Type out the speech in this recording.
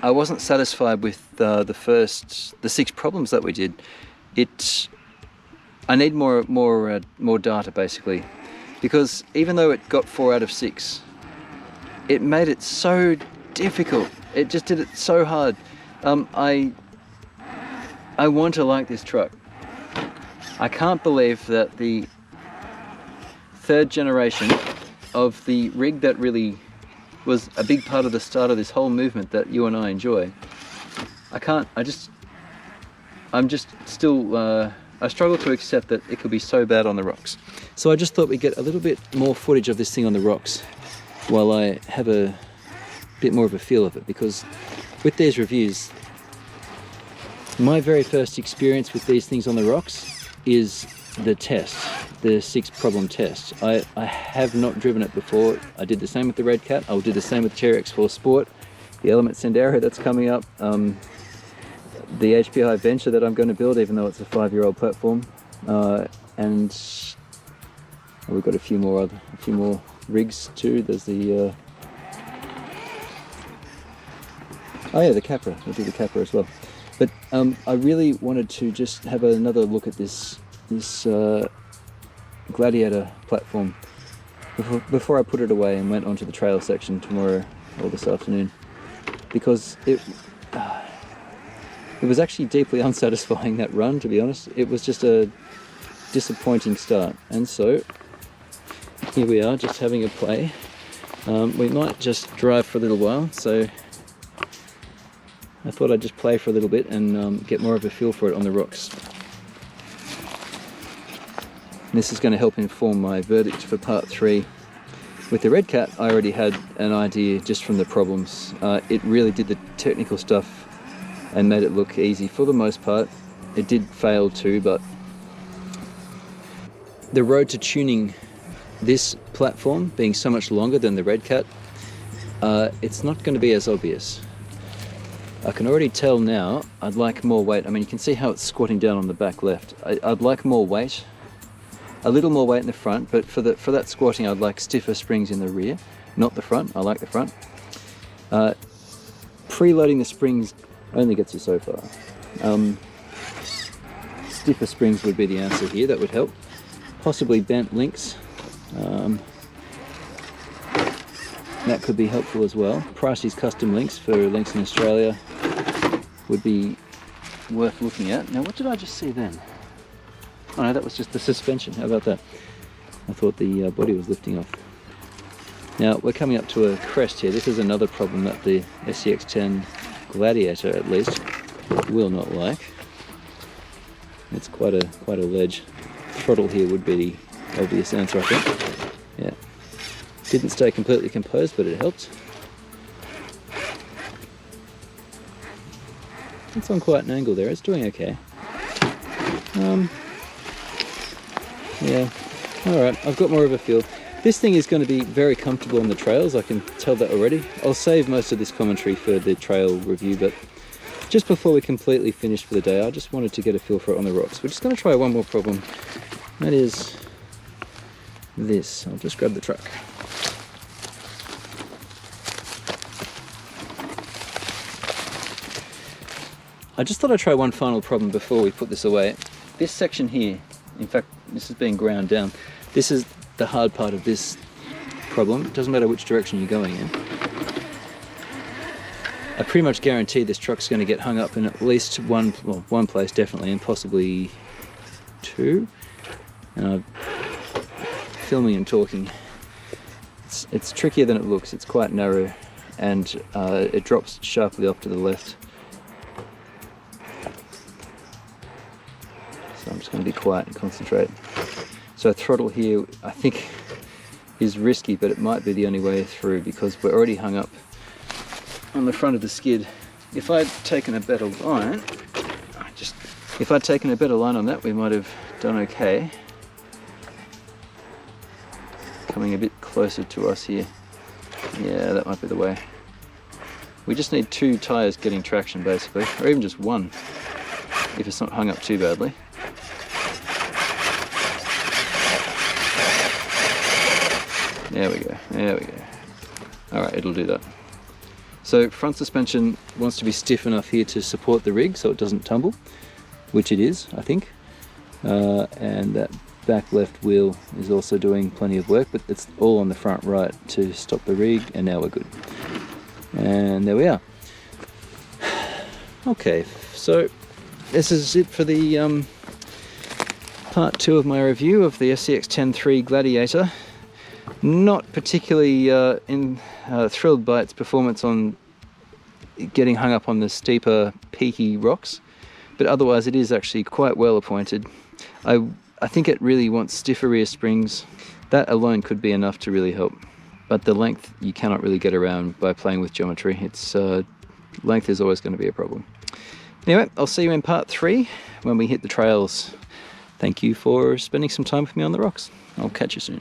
I wasn't satisfied with the 6 problems that we did. I need more data basically, because even though it got 4 out of 6, it made it so difficult. It just did it so hard. I want to like this truck. I can't believe that the 3rd generation of the rig that really was a big part of the start of this whole movement that you and I enjoy. I struggle to accept that it could be so bad on the rocks. So I just thought we'd get a little bit more footage of this thing on the rocks while I have a bit more of a feel of it, because with these reviews, my very first experience with these things on the rocks is the test, the 6 problem test. I have not driven it before. I did the same with the Red Cat. I'll do the same with the Cherry X4 Sport, the Element Sendero that's coming up, the HPI Venture that I'm going to build, even though it's a 5-year-old platform, and we've got a few more rigs too. There's the oh yeah, the Capra. We'll do the Capra as well. But I really wanted to just have another look at this Gladiator platform before I put it away and went onto the trail section tomorrow or this afternoon, because it was actually deeply unsatisfying, that run, to be honest. It was just a disappointing start, and so here we are just having a play. We might just drive for a little while, so I thought I'd just play for a little bit and get more of a feel for it on the rocks. And this is going to help inform my verdict for part 3. With the Red Cat, I already had an idea just from the problems. It really did the technical stuff and made it look easy for the most part. It did fail too, but the road to tuning this platform being so much longer than the Red Cat, it's not going to be as obvious. I can already tell now I'd like more weight. I mean, you can see how it's squatting down on the back left. I'd like more weight, a little more weight in the front, but for that squatting I'd like stiffer springs in the rear, not the front. I like the front. Preloading the springs only gets you so far. Stiffer springs would be the answer here. That would help. Possibly bent links. That could be helpful as well. Pricey's custom links for links in Australia would be worth looking at. Now, what did I just see then? Oh no, that was just the suspension. How about that? I thought the body was lifting off. Now, we're coming up to a crest here. This is another problem that the SCX10 Gladiator, at least, will not like. It's quite a ledge. Throttle here would be the obvious answer, I think. Yeah. Didn't stay completely composed, but it helped. It's on quite an angle there. It's doing okay. Yeah. Alright, I've got more of a feel. This thing is going to be very comfortable on the trails, I can tell that already. I'll save most of this commentary for the trail review, but just before we completely finish for the day, I just wanted to get a feel for it on the rocks. We're just going to try one more problem. That is this. I'll just grab the truck. I just thought I'd try one final problem before we put this away. This section here, in fact, this is being ground down. This is the hard part of this problem. It doesn't matter which direction you're going in. I pretty much guarantee this truck's going to get hung up in at least one place definitely, and possibly 2. And I'm filming and talking. It's trickier than it looks. It's quite narrow, and it drops sharply off to the left. So I'm just going to be quiet and concentrate. So throttle here, I think, is risky, but it might be the only way through, because we're already hung up on the front of the skid. If I'd taken a better line, on that, we might have done okay. Coming a bit closer to us here. Yeah, that might be the way. We just need 2 tyres getting traction, basically, or even just 1, if it's not hung up too badly. There we go. Alright, it'll do that. So front suspension wants to be stiff enough here to support the rig so it doesn't tumble, which it is, I think. And that back left wheel is also doing plenty of work, but it's all on the front right to stop the rig, and now we're good. And there we are. Okay, so this is it for the part 2 of my review of the SCX10 III Gladiator. Not particularly thrilled by its performance on getting hung up on the steeper, peaky rocks, but otherwise it is actually quite well appointed. I think it really wants stiffer rear springs. That alone could be enough to really help, but the length you cannot really get around by playing with geometry. It's length is always going to be a problem. Anyway, I'll see you in part 3 when we hit the trails. Thank you for spending some time with me on the rocks. I'll catch you soon.